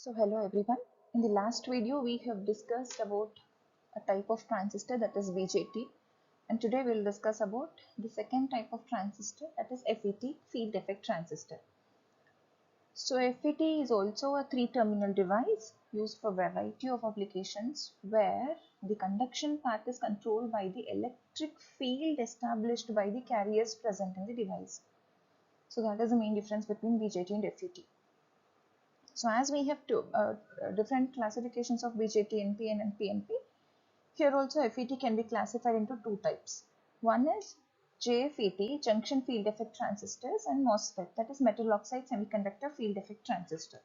So hello everyone. In the last video we have discussed about a type of transistor, that is BJT, and today we will discuss about the second type of transistor, that is FET, field effect transistor. So FET is also a three-terminal device used for a variety of applications where the conduction path is controlled by the electric field established by the carriers present in the device. So that is the main difference between BJT and FET. So as we have two different classifications of BJT, NPN and PNP, here also FET can be classified into two types. One is JFET, junction field effect transistors, and MOSFET, that is metal oxide semiconductor field effect transistor.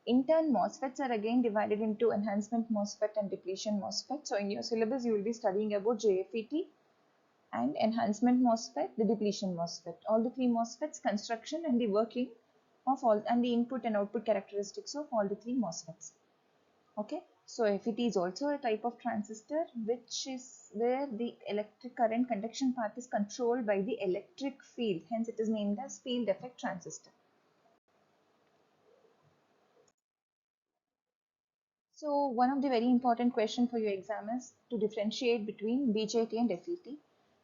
In turn, MOSFETs are again divided into enhancement MOSFET and depletion MOSFET. So in your syllabus you will be studying about JFET and enhancement MOSFET, the depletion MOSFET. All the three MOSFETs, construction and the working of all, and the input and output characteristics of all the three MOSFETs. Okay, so FET is also a type of transistor which is where the electric current conduction path is controlled by the electric field, hence it is named as field effect transistor. So one of the very important question for your exam is to differentiate between BJT and FET.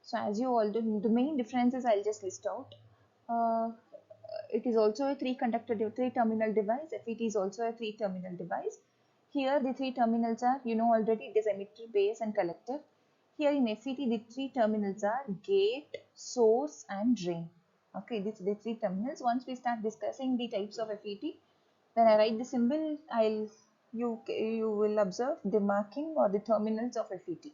So as you all do, the main differences I'll just list out. It is also a three-terminal device. FET is also a three-terminal device. Here the three terminals are, you know already, it is emitter, base and collector. Here in FET the three terminals are gate, source and drain. Okay, these are the three terminals. Once we start discussing the types of FET, when I write the symbol, you will observe the marking or the terminals of FET.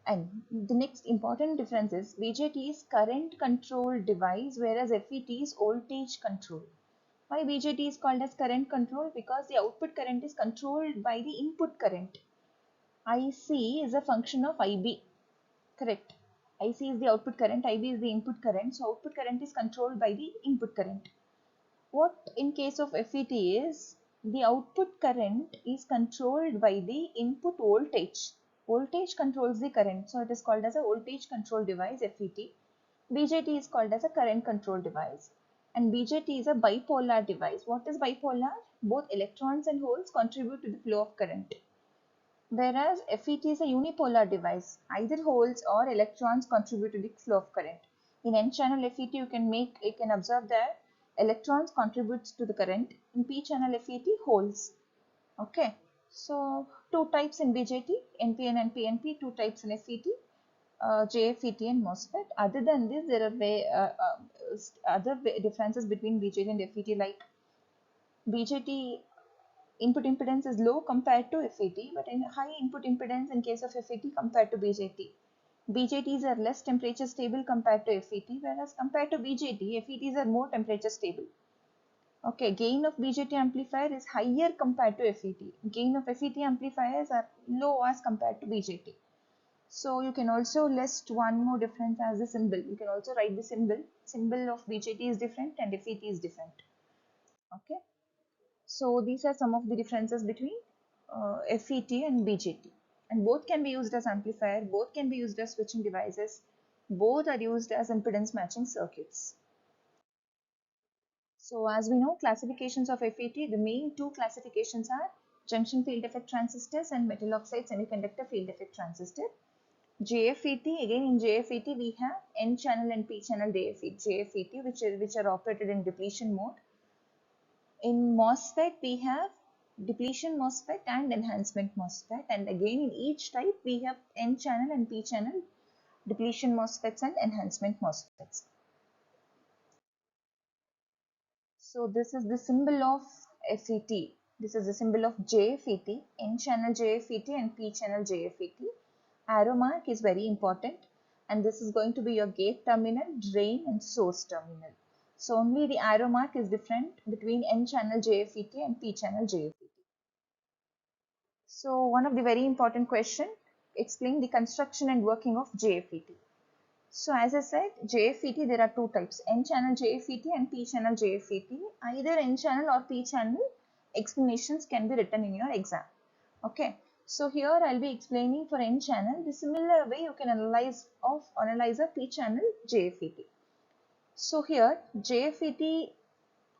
And the next important difference is BJT is current control device, whereas FET is voltage control. Why BJT is called as current control? Because the output current is controlled by the input current. IC is a function of IB, correct? IC is the output current, IB is the input current. So output current is controlled by the input current. What in case of FET is the output current is controlled by the input voltage. Voltage controls the current, so it is called as a voltage control device, FET. BJT is called as a current control device, and BJT is a bipolar device. What is bipolar? Both electrons and holes contribute to the flow of current, whereas FET is a unipolar device. Either holes or electrons contribute to the flow of current. In N-channel FET, you can observe that electrons contributes to the current. In P-channel FET, holes. Okay, so two types in BJT, NPN and PNP, two types in FET, JFET and MOSFET. Other than this, there are other differences between BJT and FET, like BJT input impedance is low compared to FET, but in high input impedance in case of FET compared to BJT. BJTs are less temperature stable compared to FET, whereas compared to BJT, FETs are more temperature stable. Okay, gain of BJT amplifier is higher compared to FET. Gain of FET amplifiers are low as compared to BJT. So you can also list one more difference as the symbol. You can also write the symbol. Symbol of BJT is different and FET is different. Okay. So these are some of the differences between FET and BJT. And both can be used as amplifier, both can be used as switching devices, both are used as impedance matching circuits. So as we know, classifications of FET, the main two classifications are junction field effect transistors and metal oxide semiconductor field effect transistor. JFET, again in JFET we have N channel and P channel JFET which are operated in depletion mode. In MOSFET we have depletion MOSFET and enhancement MOSFET, and again in each type we have N channel and P channel depletion MOSFETs and enhancement MOSFETs. So this is the symbol of FET. This is the symbol of JFET, N channel JFET and P channel JFET. Arrow mark is very important, and this is going to be your gate terminal, drain and source terminal. So only the arrow mark is different between N channel JFET and P channel JFET. So one of the very important question, explain the construction and working of JFET. So as I said, JFET, there are two types, N channel JFET and P channel JFET. Either N channel or P channel explanations can be written in your exam. Okay, so here I'll be explaining for N channel. The similar way you can analyze a P channel JFET. So here JFET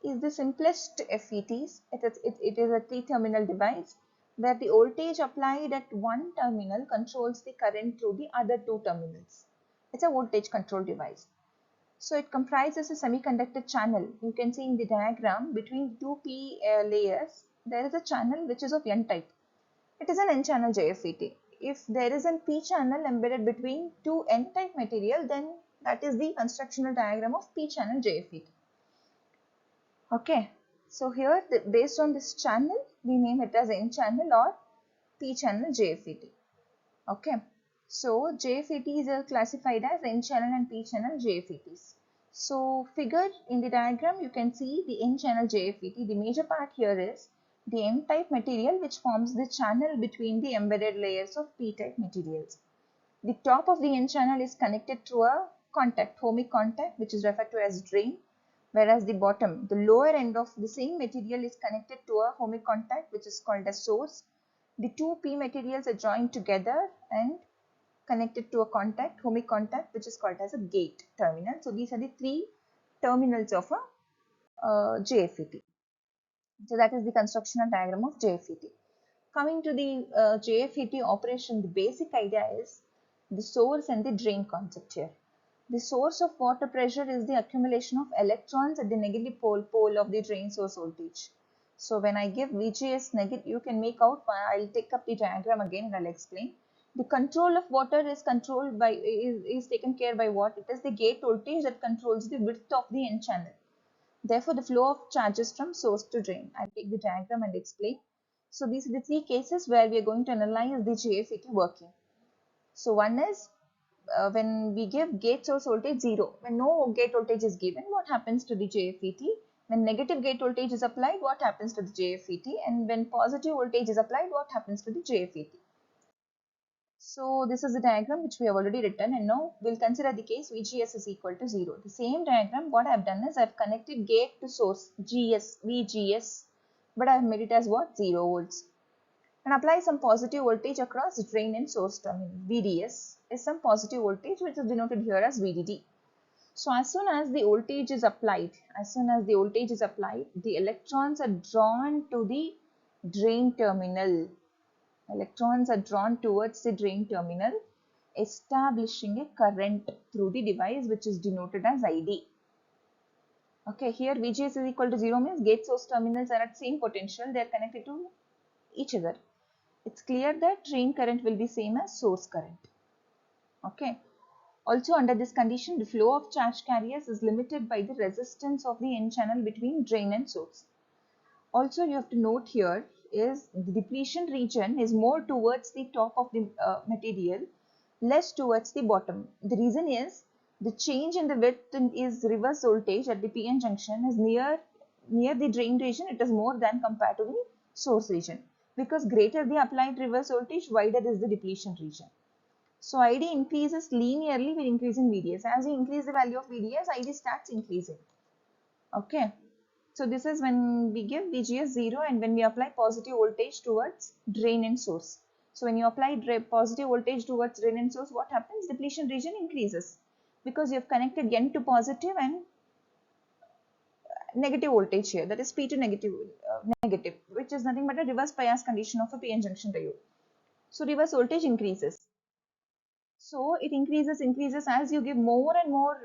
is the simplest FETs. It is a 3-terminal device where the voltage applied at one terminal controls the current through the other 2 terminals. It's a voltage control device. So it comprises a semiconductor channel. You can see in the diagram between 2p layers, there is a channel which is of N type. It is an N-channel JFET. If there is an P channel embedded between two N-type material, then that is the constructional diagram of P-channel JFET. Okay, so here based on this channel, we name it as N-channel or P-channel JFET. Okay, so JFETs are classified as N-channel and P-channel JFETs. So figure in the diagram, you can see the N-channel JFET. The major part here is the N-type material which forms the channel between the embedded layers of P-type materials. The top of the N-channel is connected to a contact, ohmic contact, which is referred to as drain, whereas the bottom, the lower end of the same material is connected to a ohmic contact, which is called as source. The two P materials are joined together and connected to a contact, ohmic contact, which is called as a gate terminal. So these are the 3 terminals of a JFET. So that is the constructional diagram of JFET. Coming to the JFET operation, the basic idea is the source and the drain concept here. The source of water pressure is the accumulation of electrons at the negative pole of the drain source voltage. So when I give VGS negative, you can make out, I'll take up the diagram again and I'll explain. The control of water is controlled by, is taken care by what? It is the gate voltage that controls the width of the N channel. Therefore, the flow of charges from source to drain. I'll take the diagram and explain. So these are the 3 cases where we are going to analyze the JFET working. So one is when we give gate source voltage 0, when no gate voltage is given, what happens to the JFET? When negative gate voltage is applied, what happens to the JFET? And when positive voltage is applied, what happens to the JFET? So this is the diagram which we have already written, and now we'll consider the case VGS is equal to 0. The same diagram, what I have done is I have connected gate to source VGS, but I have made it as what? 0 volts. And apply some positive voltage across drain and source terminal. VDS is some positive voltage which is denoted here as VDD. So as soon as the voltage is applied, the electrons are drawn to the drain terminal. Electrons are drawn towards the drain terminal, establishing a current through the device which is denoted as ID. Okay, here VGS is equal to 0 means gate source terminals are at same potential, they are connected to each other. It's clear that drain current will be same as source current. Okay. Also under this condition, the flow of charge carriers is limited by the resistance of the N channel between drain and source. Also you have to note here is the depletion region is more towards the top of the material, less towards the bottom. The reason is the change in the width is reverse voltage at the PN junction is near the drain region, it is more than compared to the source region. Because greater the applied reverse voltage, wider is the depletion region. So ID increases linearly with increasing VDS. As you increase the value of VDS, ID starts increasing. Okay. So this is when we give VGS 0 and when we apply positive voltage towards drain and source. So when you apply positive voltage towards drain and source, what happens? Depletion region increases because you have connected N to positive and negative voltage here, that is P to negative, which is nothing but a reverse bias condition of a PN junction diode. So reverse voltage increases. So it increases as you give more and more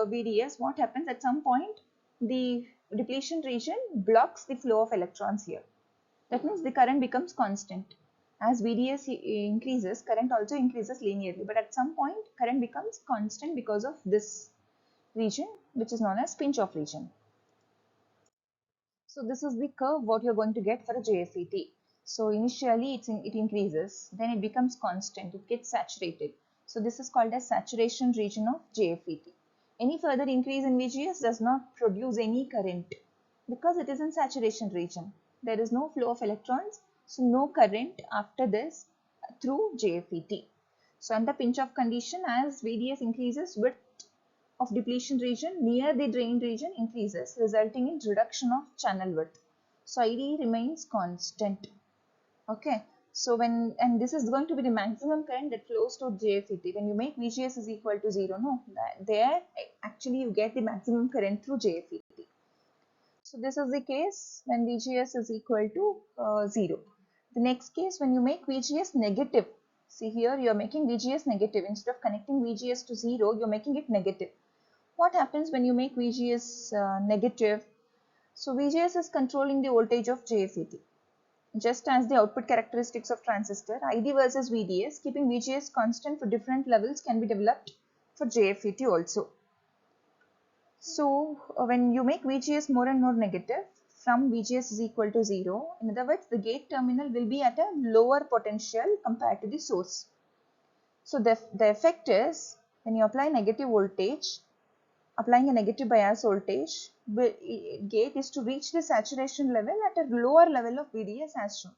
VDS. What happens at some point? The depletion region blocks the flow of electrons here. That means the current becomes constant. As VDS increases, current also increases linearly. But at some point, current becomes constant because of this region, which is known as pinch-off region. So this is the curve what you're going to get for a JFET. So initially it increases, then it becomes constant, it gets saturated. So this is called as saturation region of JFET. Any further increase in VGS does not produce any current because it is in saturation region. There is no flow of electrons, so no current after this through JFET. So under pinch-off condition, as VDS increases, width of depletion region near the drain region increases, resulting in reduction of channel width. So ID remains constant. Okay. So and this is going to be the maximum current that flows to JFET. When you make VGS is equal to 0, no, there actually you get the maximum current through JFET. So this is the case when VGS is equal to 0. The next case, when you make VGS negative, see here you are making VGS negative. Instead of connecting VGS to 0, you are making it negative. What happens when you make VGS negative? So VGS is controlling the voltage of JFET. Just as the output characteristics of transistor, ID versus VDS, keeping VGS constant for different levels can be developed for JFET also. So when you make VGS more and more negative, from VGS is equal to 0, in other words, the gate terminal will be at a lower potential compared to the source. So the effect is, when you apply negative voltage, applying a negative bias voltage, gate is to reach the saturation level at a lower level of VDS as shown.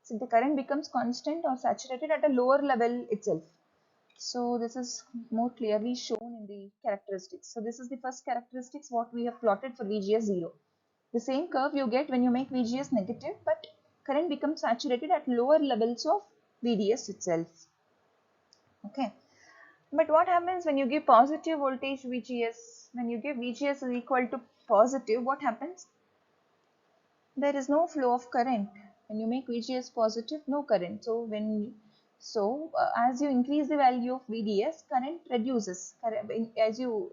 So the current becomes constant or saturated at a lower level itself. So this is more clearly shown in the characteristics. So this is the first characteristics what we have plotted for VGS 0. The same curve you get when you make VGS negative, but current becomes saturated at lower levels of VDS itself. Okay. But what happens when you give positive voltage VGS? When you give VGS is equal to positive, what happens? There is no flow of current. When you make VGS positive, no current. So as you increase the value of VDS, current reduces. As you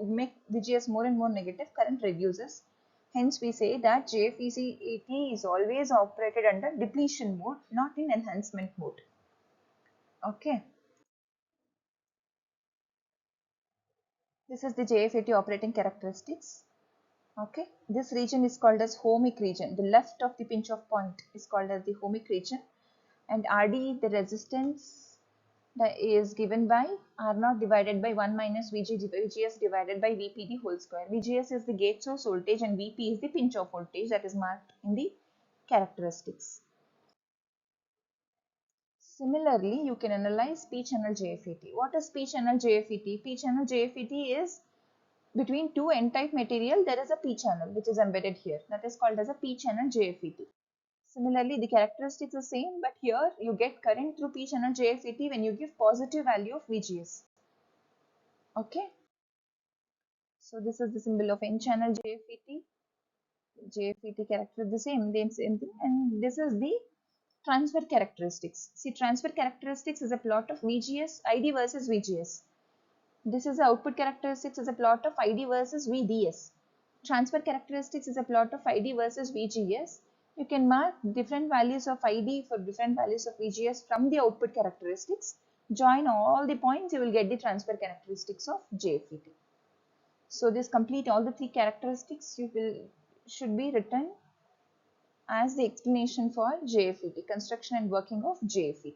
make VGS more and more negative, current reduces. Hence, we say that JFET is always operated under depletion mode, not in enhancement mode. Okay. This is the JFET operating characteristics. Okay, this region is called as ohmic region. The left of the pinch off point is called as the ohmic region, and RD, the resistance, that is given by R0 divided by 1 minus VGS divided by VPD whole square. VGS is the gate source voltage and VP is the pinch off voltage that is marked in the characteristics. Similarly, you can analyze P channel JFET. What is P channel JFET? P channel JFET is between two n-type material, there is a p channel which is embedded here, that is called as a p channel JFET. Similarly, the characteristics are same, but here you get current through p channel JFET when you give positive value of VGS. Okay, so this is the symbol of n channel JFET character, the same thing, and this is the transfer characteristics. See, transfer characteristics is a plot of VGS ID versus VGS. This is the output characteristics is a plot of ID versus VDS. Transfer characteristics is a plot of ID versus VGS. You can mark different values of ID for different values of VGS from the output characteristics. Join all the points, you will get the transfer characteristics of JFET. So this complete all the three characteristics should be written as the explanation for JFET, construction and working of JFET.